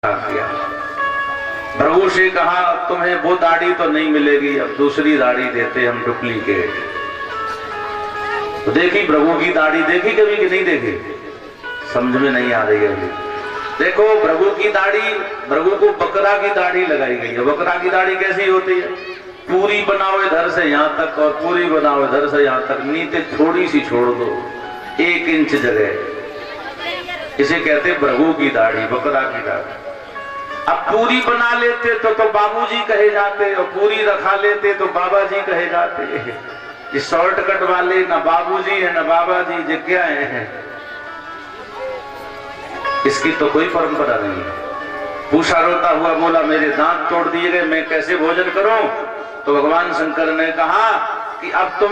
किया। प्रभु से कहा तुम्हें वो दाढ़ी तो नहीं मिलेगी, अब दूसरी दाढ़ी देते हम डुप्लीकेट। तो देखी प्रभु की दाढ़ी, देखी कभी कि नहीं देखी, समझ में नहीं आ रही है अभी। देखो प्रभु की दाढ़ी, प्रभु को बकरा की दाढ़ी लगाई गई है। बकरा की दाढ़ी कैसी होती है? पूरी बनाओ इधर से यहाँ तक और पूरी बनाओ इधर से यहाँ तक, नीचे थोड़ी सी छोड़ दो 1 इंच जगह। इसे कहते प्रभु की दाढ़ी, बकरा की दाढ़ी। अब पूरी बना लेते तो बाबूजी कहे जाते, और पूरी रखा लेते तो बाबा जी कहे जाते। ये शॉर्टकट वाले न बाबूजी है न बाबा जी, ये क्या है? इसकी तो कोई परंपरा नहीं है। पूछा रोता हुआ बोला मेरे दांत तोड़ दिए गए, मैं कैसे भोजन करूं? तो भगवान शंकर ने कहा कि अब तुम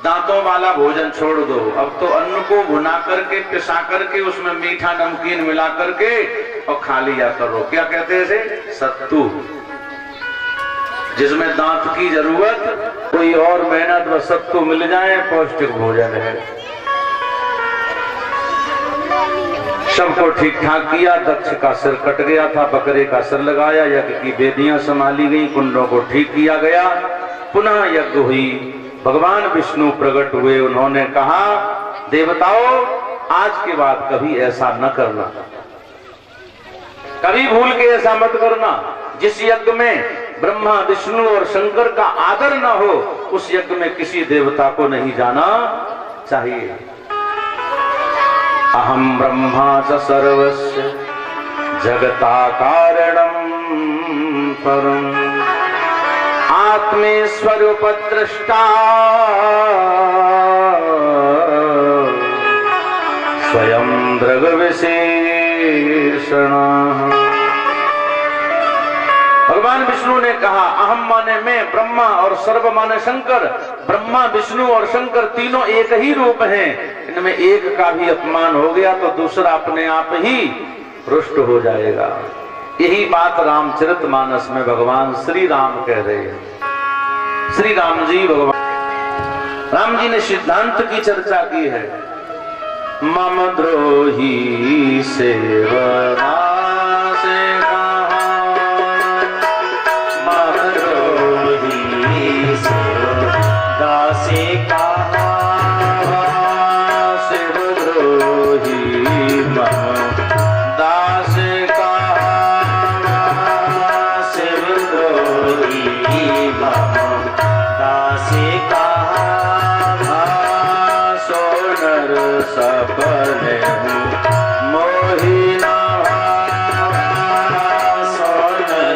दांतों वाला भोजन छोड़ दो, अब तो अन्न को भुना करके पिसा करके उसमें मीठा नमकीन मिला करके और खा लिया करो। क्या कहते हैं इसे? सत्तू। जिसमें दांत की जरूरत कोई और मेहनत व सत्तू मिल जाए, पौष्टिक भोजन है। सबको ठीक ठाक किया। दक्ष का सिर कट गया था, बकरे का सिर लगाया, यज्ञ की वेदियां संभाली गई, कुंडों को ठीक किया गया, पुनः यज्ञ हुई। भगवान विष्णु प्रकट हुए, उन्होंने कहा देवताओं आज के बाद कभी ऐसा न करना, कभी भूल के ऐसा मत करना। जिस यज्ञ में ब्रह्मा विष्णु और शंकर का आदर न हो, उस यज्ञ में किसी देवता को नहीं जाना चाहिए। अहम ब्रह्मा च सर्वस्य जगता कारणम परम आत्मेश्वर उपद्रष्टा स्वयं दृग विशेषण। भगवान विष्णु ने कहा अहम माने मैं, ब्रह्मा और सर्व माने शंकर। ब्रह्मा विष्णु और शंकर तीनों एक ही रूप हैं। इनमें एक का भी अपमान हो गया तो दूसरा अपने आप ही रुष्ट हो जाएगा। यही बात रामचरितमानस में भगवान श्री राम कह रहे हैं। श्री राम जी, भगवान राम जी ने सिद्धांत की चर्चा की है। मम द्रोही सेवका से कहा, मम द्रोही सेवका से कहा, शिवद्रोही मम दास कहा, शिवद्रोही मम दास कहा, सोनर सपने मोहि न भावा, सोनर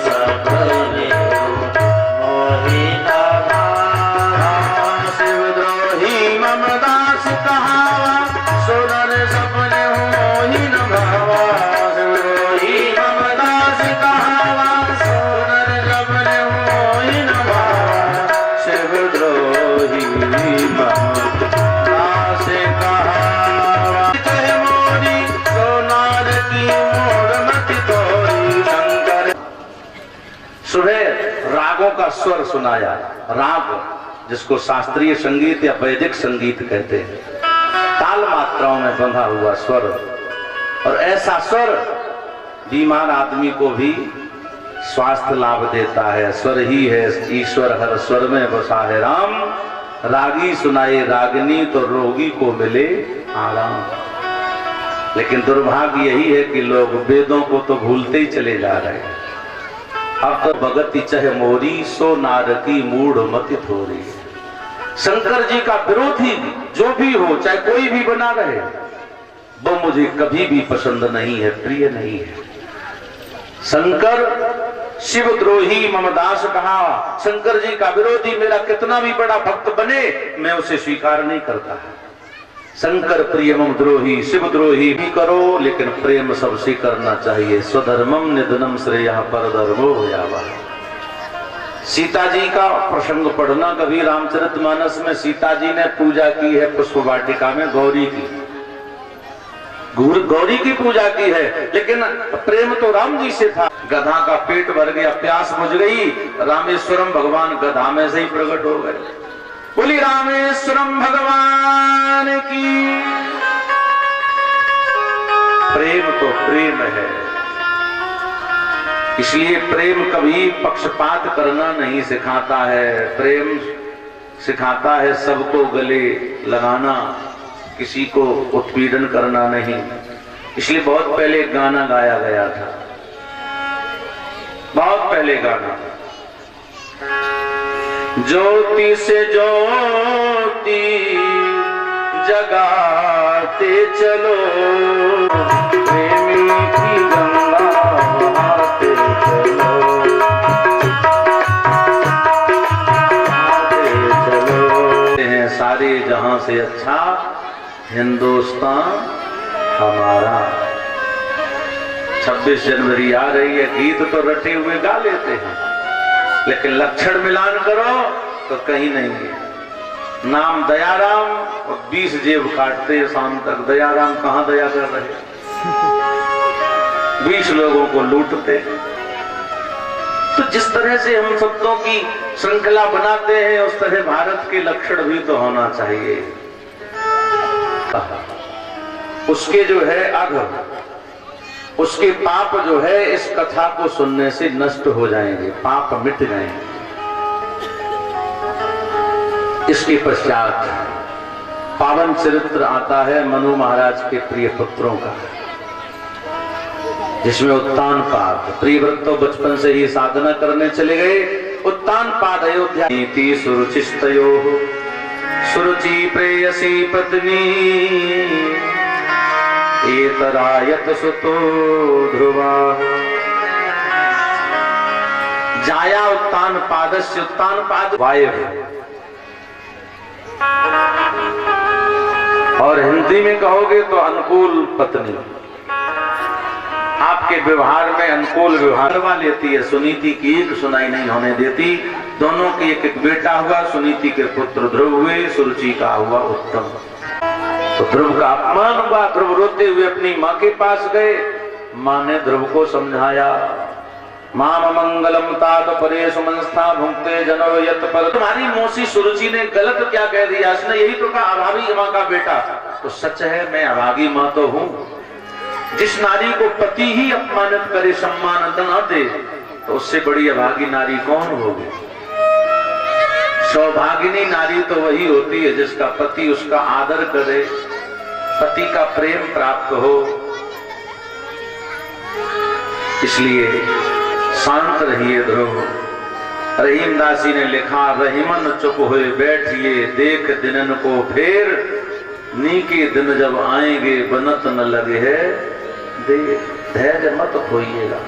सपने मोहि न भावा, शिवद्रोही मम दास कहावा, सोनर सपने मोहि न भावा, शिवद्रोही मम दास कहावा, सोनर सपने मोहि न भावा, शिवद्रोही मम दास कहावा, चाहे मोरी सोनार की मोड़ मत तोरी शंकर। सुबह रागों का स्वर सुनाया। राग जिसको शास्त्रीय संगीत या वैदिक संगीत कहते हैं, ताल मात्राओं में बंधा हुआ स्वर। और ऐसा स्वर बीमार आदमी को भी स्वास्थ्य लाभ देता है। स्वर ही है ईश्वर, हर स्वर में बसा है राम। रागी सुनाए रागिनी तो रोगी को मिले आराम। लेकिन दुर्भाग्य यही है कि लोग वेदों को तो भूलते ही चले जा रहे हैं। अब तो भगति चह मोरी सो नारकी मूढ़ मति थोरी। शंकर जी का विरोधी जो भी हो, चाहे कोई भी बना रहे, वो मुझे कभी भी पसंद नहीं है, प्रिय नहीं है। शंकर शिवद्रोही मम दास कहा। शंकर जी का विरोधी मेरा कितना भी बड़ा भक्त बने, मैं उसे स्वीकार नहीं करता। शंकर प्रिय मम द्रोही, शिवद्रोही भी करो लेकिन प्रेम सबसे करना चाहिए। स्वधर्मम निधनम श्रेयः परधर्मो भयावह। सीता जी का प्रसंग पढ़ना कभी रामचरितमानस में। सीता जी ने पूजा की है पुष्प वाटिका में, गौरी की, गौरी की पूजा की है, लेकिन प्रेम तो राम जी से था। गधा का पेट भर गया, प्यास बुझ गई, रामेश्वरम भगवान गधा में से ही प्रकट हो गए। बोली रामेश्वरम भगवान की। प्रेम तो प्रेम है, इसलिए प्रेम कभी पक्षपात करना नहीं सिखाता है। प्रेम सिखाता है सबको गले लगाना, किसी को उत्पीड़न करना नहीं। इसलिए बहुत पहले गाना गाया गया था, बहुत पहले गाना, ज्योति से ज्योति जगाते चलो, प्रेमी की गंगा बहाते चलो, सारे जहां से अच्छा हिंदुस्तान हमारा। 26 जनवरी आ रही है, गीत तो रटे हुए गा लेते हैं, लेकिन लक्षण मिलान करो तो कहीं नहीं है। नाम दयाराम और 20 जेब काटते हैं शाम तक। दयाराम कहां दया कर रहे, 20 लोगों को लूटते। तो जिस तरह से हम शब्दों की श्रृंखला बनाते हैं, उस तरह भारत के लक्षण भी तो होना चाहिए। उसके जो है अघ, उसके पाप जो है इस कथा को सुनने से नष्ट हो जाएंगे, पाप मिट जाएंगे। इसके पश्चात पावन चरित्र आता है मनु महाराज के प्रिय पुत्रों का, जिसमें उत्तानपाद, प्रियव्रत तो बचपन से ही साधना करने चले गए। उत्तानपाद अयोध्या नीति सुरुचिस्तयो सुरुचि प्रेयसी पत्नी एतरायत सुतो ध्रुवा। जाया उत्तानपादस्य, उत्तानपाद वायव्य, और हिंदी में कहोगे तो अनुकूल पत्नी। आपके व्यवहार में अनुकूल व्यवहार करवा लेती है। सुनीति की एक सुनाई नहीं होने देती। दोनों के एक एक बेटा हुआ। सुनीति के पुत्र ध्रुव हुए, सुरुचि का हुआ उत्तम। तो ध्रुव का अपमान हुआ। ध्रुव रोते हुए अपनी माँ के पास गए। माँ ने ध्रुव को समझाया, माम मंगलम तात परेश मनस्था भुंक्ते जनो यत पर। तुम्हारी मौसी सुरुचि ने गलत क्या कह दिया? उसने यही तो कहा अभागी माँ का बेटा। तो सच है, मैं अभागी माँ तो हूँ। जिस नारी को पति ही अपमानित करे, सम्मान न दे, तो उससे बड़ी अभागी नारी कौन होगी? सौभागिनी नारी तो वही होती है जिसका पति उसका आदर करे, पति का प्रेम प्राप्त हो। इसलिए शांत रहिए ध्रुव। रहीमदास जी ने लिखा, रहीमन चुप हुए बैठिए, देख दिनन को फेर, नी के दिन जब आएंगे बनत न लगे है देर। धैर्य मत खोइएगा।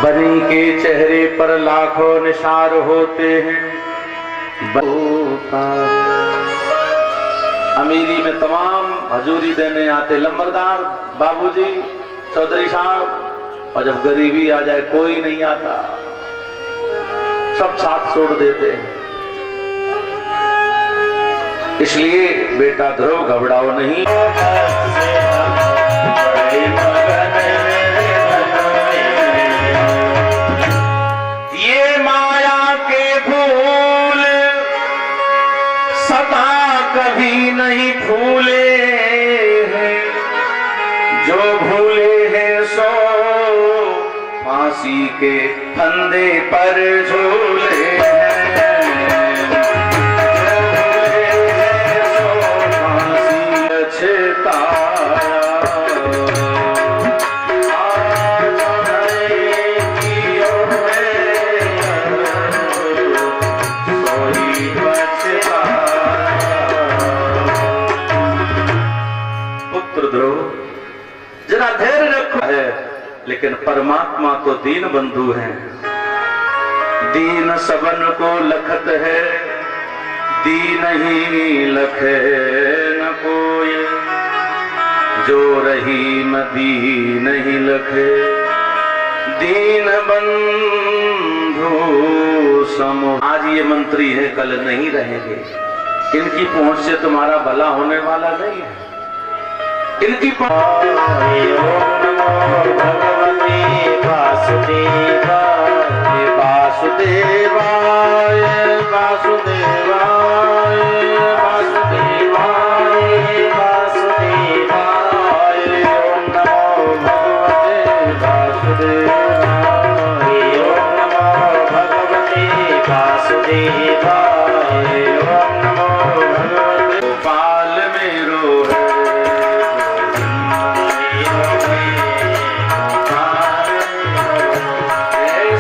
बनी के चेहरे पर लाखों निशार होते हैं। अमीरी में तमाम हजूरी देने आते लंबरदार, बाबूजी, चौधरी साहब, और जब गरीबी आ जाए कोई नहीं आता, सब साथ छोड़ देते हैं। इसलिए बेटा ध्रुव घबराओ नहीं। ये माया के फूल सदा कभी नहीं फूले हैं, जो भूले हैं सो फांसी के फंदे पर झूले हैं। जरा धैर्य रखो है, लेकिन परमात्मा तो दीन बंधु है। दीन सबन को लखत है, दीन ही लखे न कोई, जो रहीम दीन ही लखे, दीन बंधु समो। आज ये मंत्री है, कल नहीं रहेंगे। इनकी पहुंच से तुम्हारा भला होने वाला नहीं है। इनकी भगवती वासुदेवाय वासुदेवाय वासुदेवाय वासुदेवाय वासुदेवाय। ओम नमो भगवते वासुदेवाय। देवाय ओम नमो भगवते गोपाल मेरो है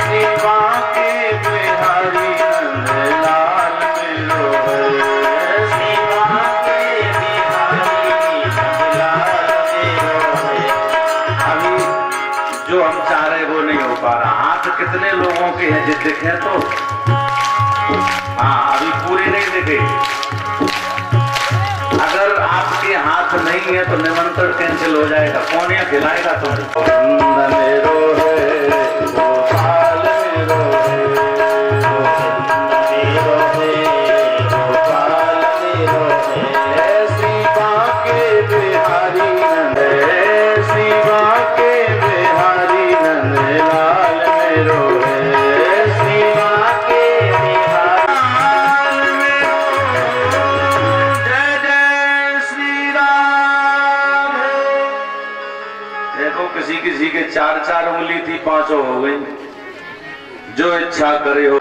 श्री बांके बिहारी नंदलाल मेरो है श्री बांके बिहारी नंदलाल मेरो है। अभी जो हम चाह रहे वो नहीं हो पा रहा। हाथ कितने लोगों के हैं जो देखे तो हाँ अभी पूरे नहीं दिखे। अगर आपके हाथ नहीं है तो निमंत्रण कैंसिल हो जाएगा। कौन यहाँ खिलाएगा तुम्हें? मेरो है गोपाल मेरो है मेरो है गोपाल मेरो है श्री बांके बिहारी नंद श्री बांके बिहारी नंदलाल मेरो है श्री बांके बिहारी मेरो जय जय श्री राम। देखो किसी किसी के 4-4 उंगली थी 5 हो गई। जो इच्छा करे हो।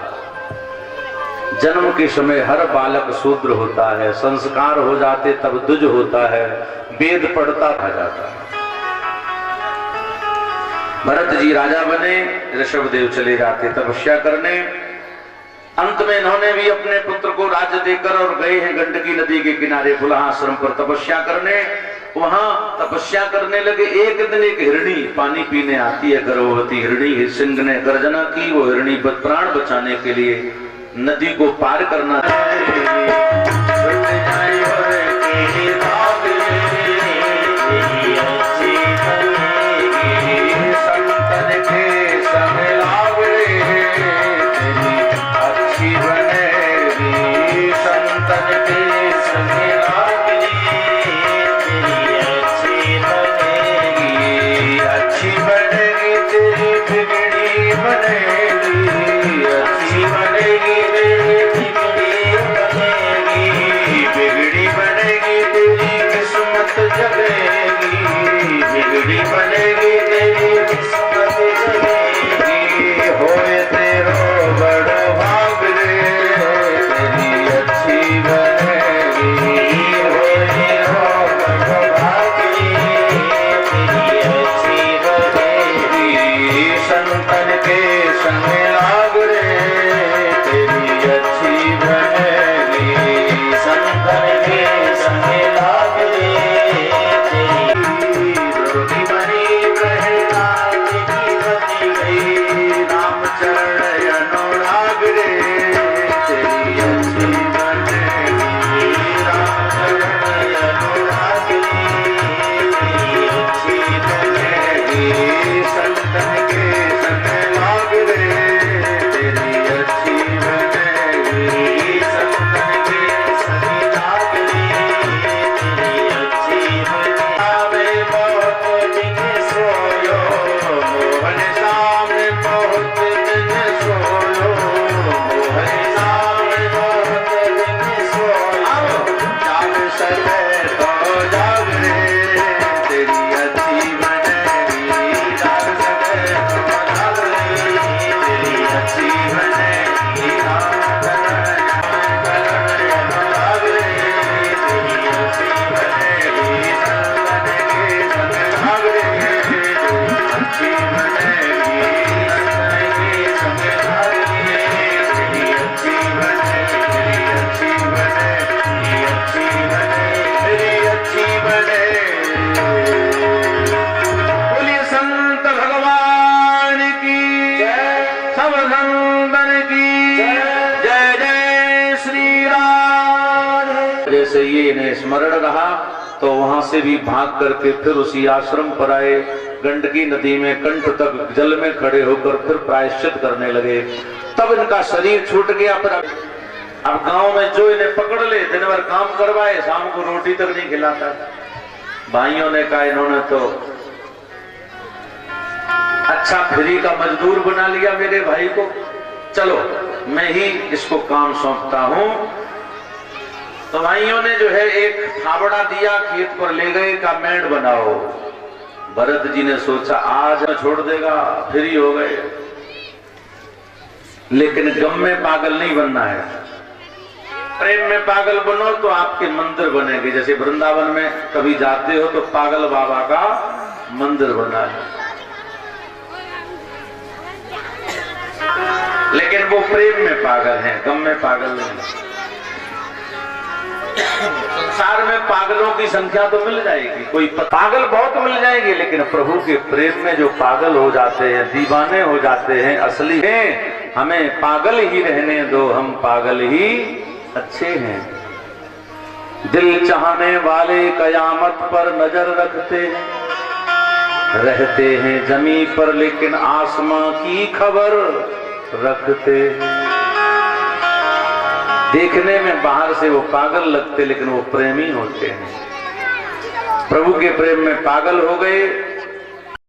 जन्म के समय हर बालक शूद्र होता है। संस्कार हो जाते तब द्विज होता है। वेद पढ़ता रह जाता है। भरत जी राजा बने। ऋषभदेव चले जाते तपस्या करने। अंत में इन्होंने भी अपने पुत्र को राज्य देकर और गए हैं गंडकी नदी के किनारे पुलह आश्रम पर तपस्या करने। वहां तपस्या करने लगे। एक दिन एक हिरणी पानी पीने आती है। गर्भवती हिरणी। सिंह ने गर्जना की। वो हिरणी प्राण बचाने के लिए नदी को पार करना संतन के संग लागरे तेरी अच्छी बनेगी। संतन के संग लागरे तेरी अच्छी बनेगी। अच्छी बनेगी तेरी बिगड़ी बनेगी। अच्छी बनेगी तेरी बिगड़ी बनेगी। बिगड़ी बनेगी तेरी किस्मत जगेगी। बिगड़ी बनेगी तेरी किस्मत जगेगी। होए तेरो बड़ो भाग रे तेरी अच्छी बनेगी। होए तेरो बड़ो भाग रे तेरी अच्छी बनेगी। संतन के संग लाग रे तेरी अच्छी बनेगी। संतन के संग लाग रे तेरी द्रौपदी बनी प्रहलाद की बनी गई। रामचरण अनुराग रे तेरी अच्छी बनेगी। रामचरण अनुराग रे तेरी अच्छी बनेगी। संतन के संग लाग रे तेरी अच्छी बनेगी। संतन के संग लाग रे तेरी अच्छी बनेगी। आवे बहुत दिन सोयो मोहन सामने बहुत दिन सोयो। मोहन सामने बहुत दिन सोयो। जाग सके तो जाग रे तेरी अच्छी बनेगी। जाग सके तो जाग रे तेरी अच्छी बनेगी। जाग रे तेरी अच्छी बनेगी। संतन के संग लाग रे तेरी अच्छी बनेगी। संतन के संग लाग रे तेरी अच्छी बनेगी। तेरी अच्छी बनेगी। अच्छी बने तेरी अच्छी बने। बोलिए संत भगवान की सब संतन की जय जय श्री राम। जैसे ये इन्हें स्मरण रहा तो वहां से भी भाग करके फिर उसी आश्रम पर आए। गंडकी नदी में कंठ तक जल में खड़े होकर फिर प्रायश्चित करने लगे। तब इनका शरीर छूट गया। पर अब गांव में जो इन्हें पकड़ ले दिन भर काम करवाए शाम को रोटी तक नहीं खिलाता। भाइयों ने कहा इन्होंने तो अच्छा फ्री का मजदूर बना लिया मेरे भाई को। चलो मैं ही इसको काम सौंपता हूं। तो भाइयों ने जो है एक फावड़ा दिया। खेत पर ले गए का मेड़ बनाओ। भरत जी ने सोचा आज छोड़ देगा। फ्री हो गए। लेकिन गम में पागल नहीं बनना है। प्रेम में पागल बनो तो आपके मंदिर बनेंगे। जैसे वृंदावन में कभी जाते हो तो पागल बाबा का मंदिर बना है, लेकिन वो प्रेम में पागल हैं, गम में पागल नहीं। संसार में पागलों की संख्या तो मिल जाएगी, कोई पागल बहुत मिल जाएंगे, लेकिन प्रभु के प्रेम में जो पागल हो जाते हैं, दीवाने हो जाते हैं, असली हैं, हमें पागल ही रहने दो, हम पागल ही अच्छे हैं। दिल चाहने वाले कयामत पर नजर रखते हैं, रहते हैं जमी पर लेकिन आसमां की खबर रखते हैं। देखने में बाहर से वो पागल लगते, लेकिन वो प्रेमी होते हैं। प्रभु के प्रेम में पागल हो गए